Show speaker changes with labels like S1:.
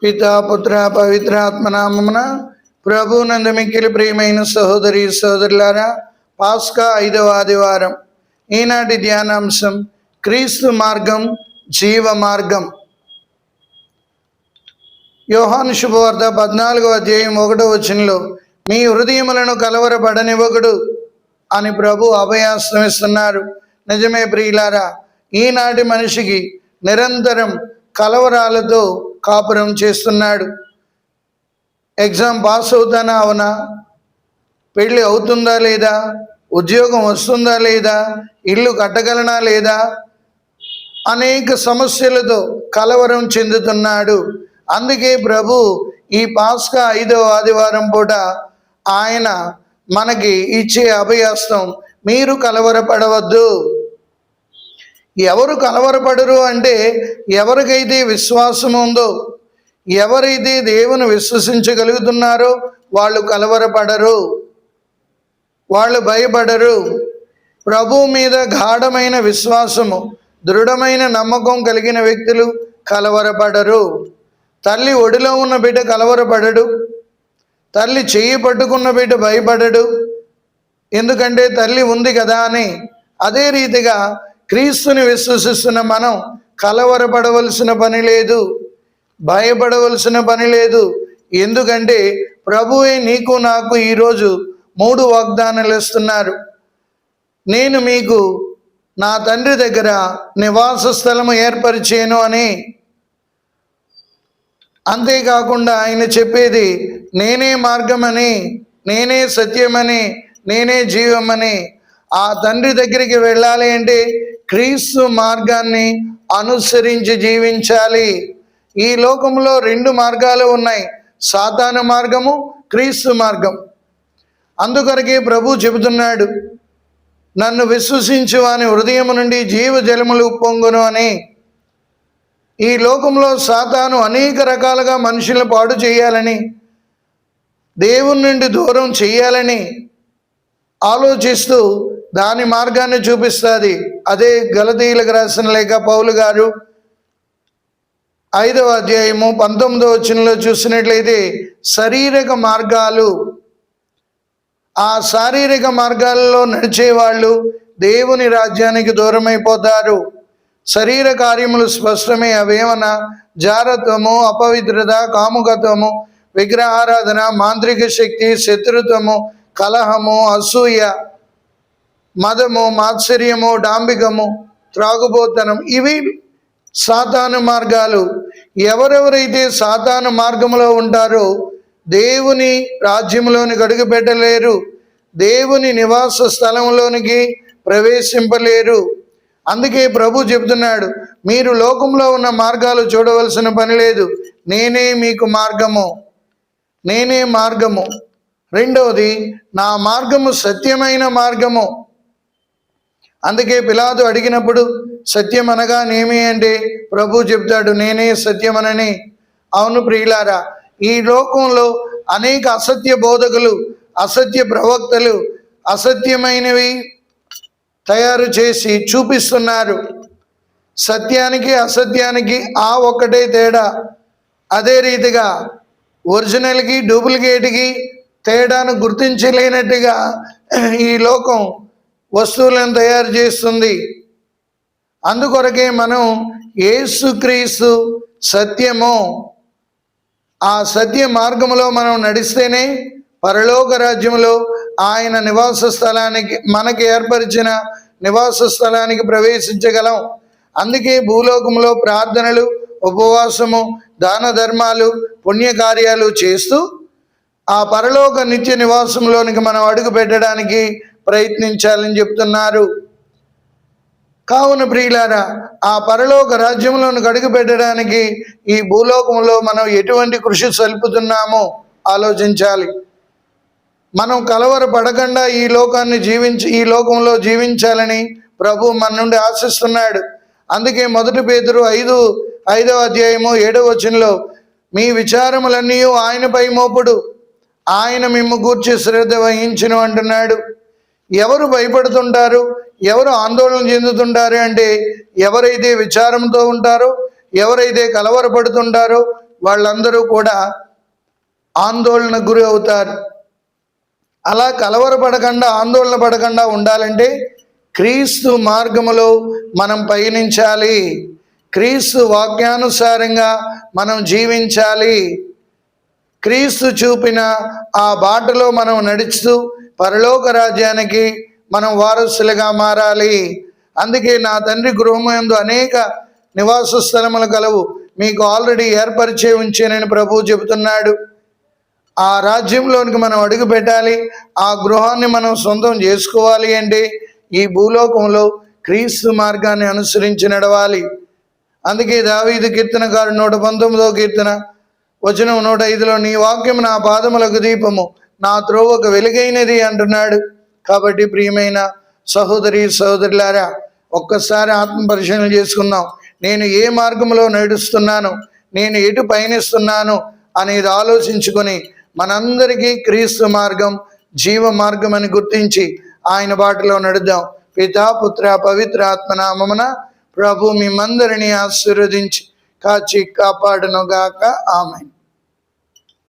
S1: పితా పుత్ర పవిత్ర ఆత్మనామమున ప్రభునందు మిక్కిలి ప్రియమైన సహోదరి సహోదరులారా, పాస్కా 5వ ఆదివారం. ఈనాటి ధ్యానాంశం క్రీస్తు మార్గం, జీవ మార్గం. యోహాను శుభవార్త 14వ అధ్యాయం 1వ వచనంలో మీ హృదయములను కలవరపడనివ్వకుడు అని ప్రభు అభయాస్తం ఇస్తున్నారు. నిజమే ప్రియులారా, ఈనాటి మనిషికి నిరంతరం కలవరాలతో కాపురం చేస్తున్నాడు. ఎగ్జామ్ పాస్ అవుతానా అవునా, పెళ్ళి అవుతుందా లేదా, ఉద్యోగం వస్తుందా లేదా, ఇల్లు కట్టగలనా లేదా, అనేక సమస్యలతో కలవరం చెందుతున్నాడు. అందుకే ప్రభు ఈ పాస్కా 5వ ఆదివారం పూట ఆయన మనకి ఇచ్చే అభయాస్తం, మీరు కలవరపడవద్దు. ఎవరు కలవరపడరు అంటే ఎవరికైతే విశ్వాసం ఉందో, ఎవరైతే దేవుని విశ్వసించగలుగుతున్నారో వాళ్ళు కలవరపడరు, వాళ్ళు భయపడరు. ప్రభు మీద గాఢమైన విశ్వాసము, దృఢమైన నమ్మకం కలిగిన వ్యక్తులు కలవరపడరు. తల్లి ఒడిలో ఉన్న బిడ్డ కలవరపడడు, తల్లి చెయ్యి పట్టుకున్న బిడ్డ భయపడడు, ఎందుకంటే తల్లి ఉంది కదా అని. అదే రీతిగా క్రీస్తుని విశ్వసిస్తున్న మనం కలవరపడవలసిన పని లేదు, భయపడవలసిన పని లేదు. ఎందుకంటే ప్రభువే నీకు నాకు ఈరోజు 3 వాగ్దానాలు ఇస్తున్నారు. నేను మీకు నా తండ్రి దగ్గర నివాస స్థలము ఏర్పరిచేను అని. అంతేకాకుండా ఆయన చెప్పేది నేనే మార్గమని, నేనే సత్యమని, నేనే జీవమని. ఆ తండ్రి దగ్గరికి వెళ్ళాలి అంటే క్రీస్తు మార్గాన్ని అనుసరించి జీవించాలి. ఈ లోకంలో 2 మార్గాలు ఉన్నాయి, సాతాను మార్గము, క్రీస్తు మార్గం. అందుకొరకే ప్రభు చెబుతున్నాడు, నన్ను విశ్వసించు అని హృదయం నుండి జీవ జలములు పొంగును అని. ఈ లోకంలో సాతాను అనేక రకాలుగా మనుషులను పాడు చేయాలని, దేవుని నుండి దూరం చేయాలని ఆలోచిస్తూ దాని మార్గాన్ని చూపిస్తుంది. అదే గలతీయులకు రాసిన లేఖ పౌలు గారు 5వ అధ్యాయము 19వ వచనంలో చూసినట్లయితే శారీరక మార్గాలు, ఆ శారీరక మార్గాలలో నడిచేవాళ్ళు దేవుని రాజ్యానికి దూరమైపోతారు. శరీర కార్యములు స్పష్టమే. అవేమన్నా జారత్వము, అపవిత్రత, కాముకత్వము, విగ్రహారాధన, మాంత్రిక శక్తి, శత్రుత్వము, కలహము, అసూయ, మదము, మాత్సర్యము, డాంబికము, త్రాగుబోతనం, ఇవి సాతాను మార్గాలు. ఎవరెవరైతే సాతాను మార్గంలో ఉంటారో దేవుని రాజ్యంలోనికి అడుగు పెట్టలేరు, దేవుని నివాస స్థలంలోనికి ప్రవేశింపలేరు. అందుకే ప్రభు చెబుతున్నాడు, మీరు లోకంలో ఉన్న మార్గాలు చూడవలసిన పని లేదు, నేనే మీకు మార్గము, నేనే మార్గము. రెండవది, నా మార్గము సత్యమైన మార్గము. అందుకే పిలాతు అడిగినప్పుడు సత్యం అనగా నేమి అంటే ప్రభు చెప్తాడు, నేనే సత్యమనని. అవును ప్రియులారా, ఈ లోకంలో అనేక అసత్య బోధకులు, అసత్య ప్రవక్తలు అసత్యమైనవి తయారు చేసి చూపిస్తున్నారు. సత్యానికి అసత్యానికి ఆ ఒక్కటే తేడా. అదే రీతిగా ఒరిజినల్కి డూప్లికేట్కి తేడాను గుర్తించలేనట్టుగా ఈ లోకం వస్తువులను తయారు చేస్తుంది. అందుకొరకే మనం యేసుక్రీస్తు సత్యము, ఆ సత్య మార్గములో మనం నడిస్తేనే పరలోక రాజ్యంలో ఆయన నివాస స్థలానికి, మనకి ఏర్పరిచిన నివాస స్థలానికి ప్రవేశించగలం. అందుకే భూలోకంలో ప్రార్థనలు, ఉపవాసము, దాన ధర్మాలు, పుణ్యకార్యాలు చేస్తూ ఆ పరలోక నిత్య నివాసంలోనికి మనం అడుగు పెట్టడానికి ప్రయత్నించాలని చెప్తున్నారు. కావున ప్రియులారా, ఆ పరలోక రాజ్యంలోనికి అడుగు పెట్టడానికి ఈ భూలోకంలో మనం ఎటువంటి కృషి సల్పుతున్నామో ఆలోచించాలి. మనం కలవరపడకుండా ఈ లోకంలో జీవించాలని ప్రభు మన నుండి ఆశిస్తున్నాడు. అందుకే 1 పేతురు 5వ అధ్యాయము 7వ వచనంలో మీ విచారములన్నీ ఆయనపై మోపుడు, ఆయన మిమ్ము గూర్చి శ్రద్ధ వహించును అంటున్నాడు. ఎవరు భయపడుతుంటారు, ఎవరు ఆందోళన చెందుతుంటారు అంటే ఎవరైతే విచారంతో ఉంటారో, ఎవరైతే కలవరపడుతుంటారో, వాళ్ళందరూ కూడా ఆందోళనకు గురి అవుతారు. అలా కలవరపడకుండా ఆందోళన పడకుండా ఉండాలంటే క్రీస్తు మార్గములో మనం పయనించాలి. క్రీస్తు వాక్యానుసారంగా మనం జీవించాలి. క్రీస్తు చూపిన ఆ బాటలో మనం నడుస్తూ పరలోక రాజ్యానికి మనం వారసులుగా మారాలి. అందుకే నా తండ్రి గృహమందు అనేక నివాస స్థలములు కలవు, మీకు ఆల్రెడీ ఏర్పరిచే ఉంచానని ప్రభువు చెబుతున్నాడు. ఆ రాజ్యంలోనికి మనం అడుగు పెట్టాలి. ఆ గృహాన్ని మనం సొంతం చేసుకోవాలి అంటే ఈ భూలోకంలో క్రీస్తు మార్గాన్ని అనుసరించి నడవాలి. అందుకే దావీదు కీర్తనకారు 119వ కీర్తన వచనం 105లో నీ వాక్యం నా పాదములకు దీపము, నా త్రోవకు వెలుగైనది అంటున్నాడు. కాబట్టి ప్రియమైన సహోదరి సహోదరులారా, ఒక్కసారి ఆత్మ పరిశీలన చేసుకుందాం. నేను ఏ మార్గంలో నడుస్తున్నాను, నేను ఎటు పయనిస్తున్నాను అనేది ఆలోచించుకొని మనందరికీ క్రీస్తు మార్గం జీవ మార్గం అని గుర్తించి ఆయన బాటలో నడుద్దాం. పితా పుత్ర పవిత్ర ఆత్మ నామమున ప్రభు మిమ్మందరినీ ఆశీర్వదించి కాచి కాపాడునుగాక. ఆమేన్.